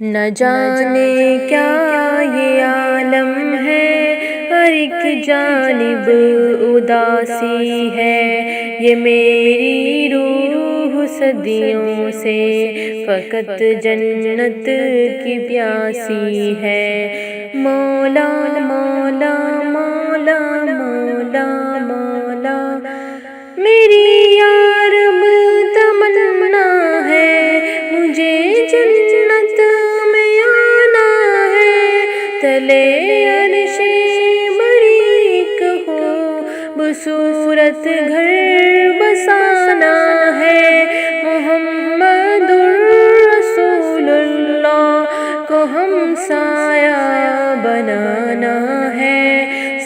نہ جانے کیا یہ عالم ہے، ہر ایک جانب اداسی ہے۔ یہ میری روح صدیوں سے فقط جنت کی پیاسی ہے۔ مولا مولا مولا مولا مولا میری یا رب تمنا ہے، مجھے جنت میں آنا ہے۔ تلے عرش بریک ہو بصورت گھر بسانا ہے۔ محمد الرسول اللہ کو ہم سایہ بنانا ہے۔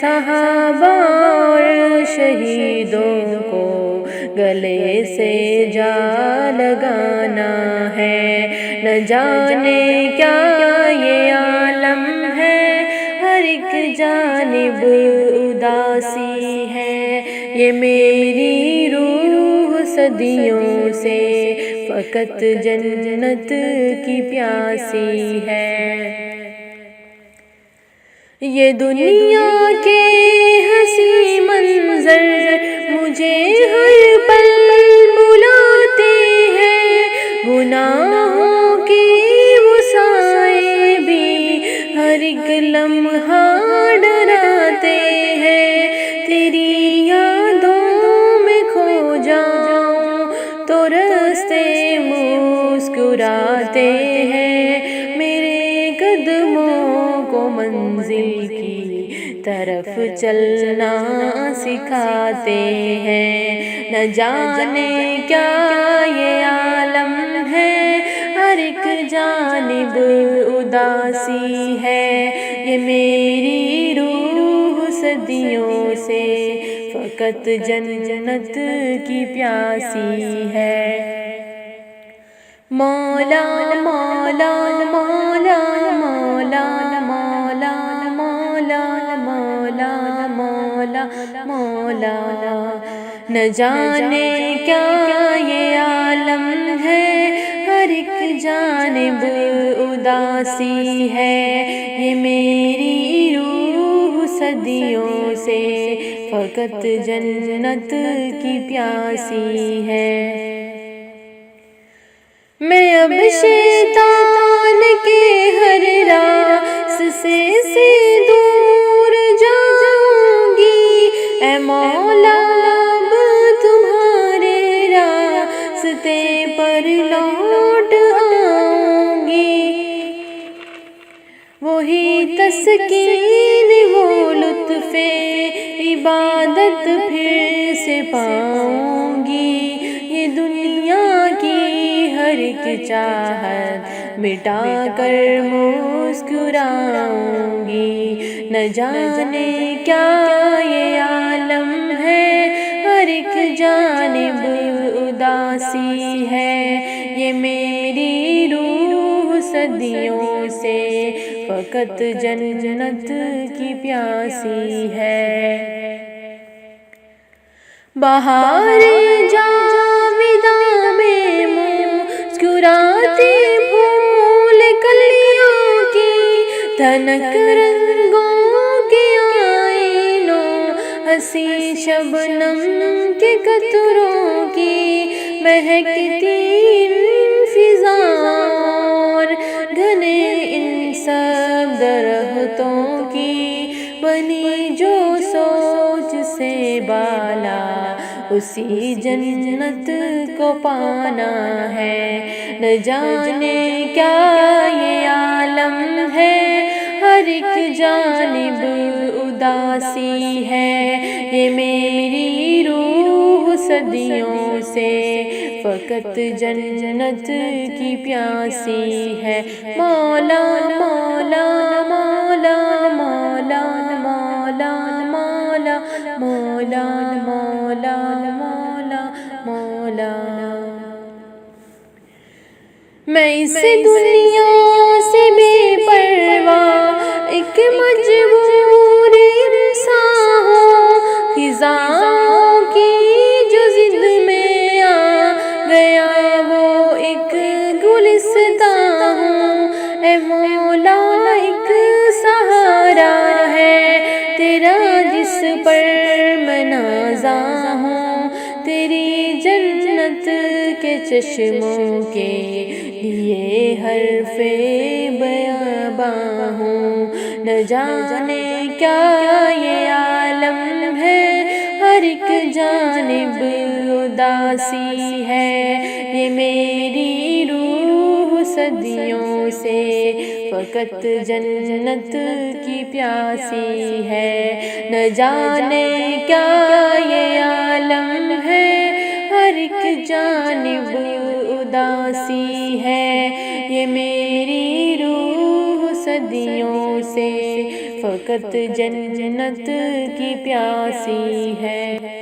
صحابہ اور شہیدوں کو گلے سے جا لگانا ہے۔ نہ جانے کیا یہ عالم ہے، ہر ایک جانب اداسی ہے۔ یہ میری روح صدیوں سے فقط جنت کی پیاسی ہے۔ یہ دنیا کے حسین منظر مجھے ہر پل بلاتے ہیں، گناہوں کی وہ سائے بھی ہر ایک لمحہ ڈراتے ہیں۔ تیری یادوں میں کھو جاؤں تو راستے مسکراتے ہیں، میرے قدموں کو منزل کی طرف چلنا سکھاتے ہیں۔ نہ جانے کیا یہ عالم ہے، ہر ایک جانب اداسی ہے۔ یہ میری روح صدیوں سے فقط جنت کی پیاسی ہے۔ مولا مولا مولا مولا مولا مولا مولا مولا مولا نہ جانے کیا یہ عالم ہے، ہر ایک جانب اداسی ہے۔ یہ میری روح صدیوں سے فقط جنت کی پیاسی ہے۔ میں اب شیطان کے ہر راس سے دور جاؤں گی، اے مولا اب تمہارے راستے پر لوٹ آؤں گی۔ وہی تسکین وہ لطف عبادت پھر سے پاؤں گی، یہ دنیا کی ہر ایک چاہت مٹا کر مسکراؤں گی۔ نہ جانے کیا یہ عالم ہے، ہر ایک جانب اداسی ہے۔ یہ میری روح صدیوں سے فقط جنت کی پیاسی ہے۔ بہار جاویداں میں مسکراتی پھول کلیوں کی، تنک رنگوں کے آئینوں، ہنسی شبنم کے قطروں کی، مہکتی فضاؤں اور گھنے ان سب درختوں کی، بنی جو سوچ سے بالا اسی جنت کو پانا ہے۔ نہ جانے کیا یہ عالم ہے، ہر ایک جانب اداسی ہے۔ یہ میری روح صدیوں سے فقط جنت کی پیاسی ہے۔ مولا مولا مولا مولا مولا مولا مولا مولا مولا مولا میں اس دنیا سے بے پرواہ ایک مجبور انسان ہوں، خزاں کی جو ضد میں آ گیا وہ ایک گلستاں ہوں۔ اے مولا ایک سہارا ہے تیرا جس پر میں نازاں ہوں، تیری جنت کے چشموں کے لیے حرف بیاباں ہوں۔ نہ جانے کیا یہ عالم ہے، ہر ایک جانب اداسی ہے، یہ میری روح صدیوں سے فقط جنت کی پیاسی ہے۔ نہ جانے کیا یہ عالم ہے، ہر ایک جانب اداسی ہے، یہ میری روح صدیوں سے فقط جنت کی پیاسی ہے۔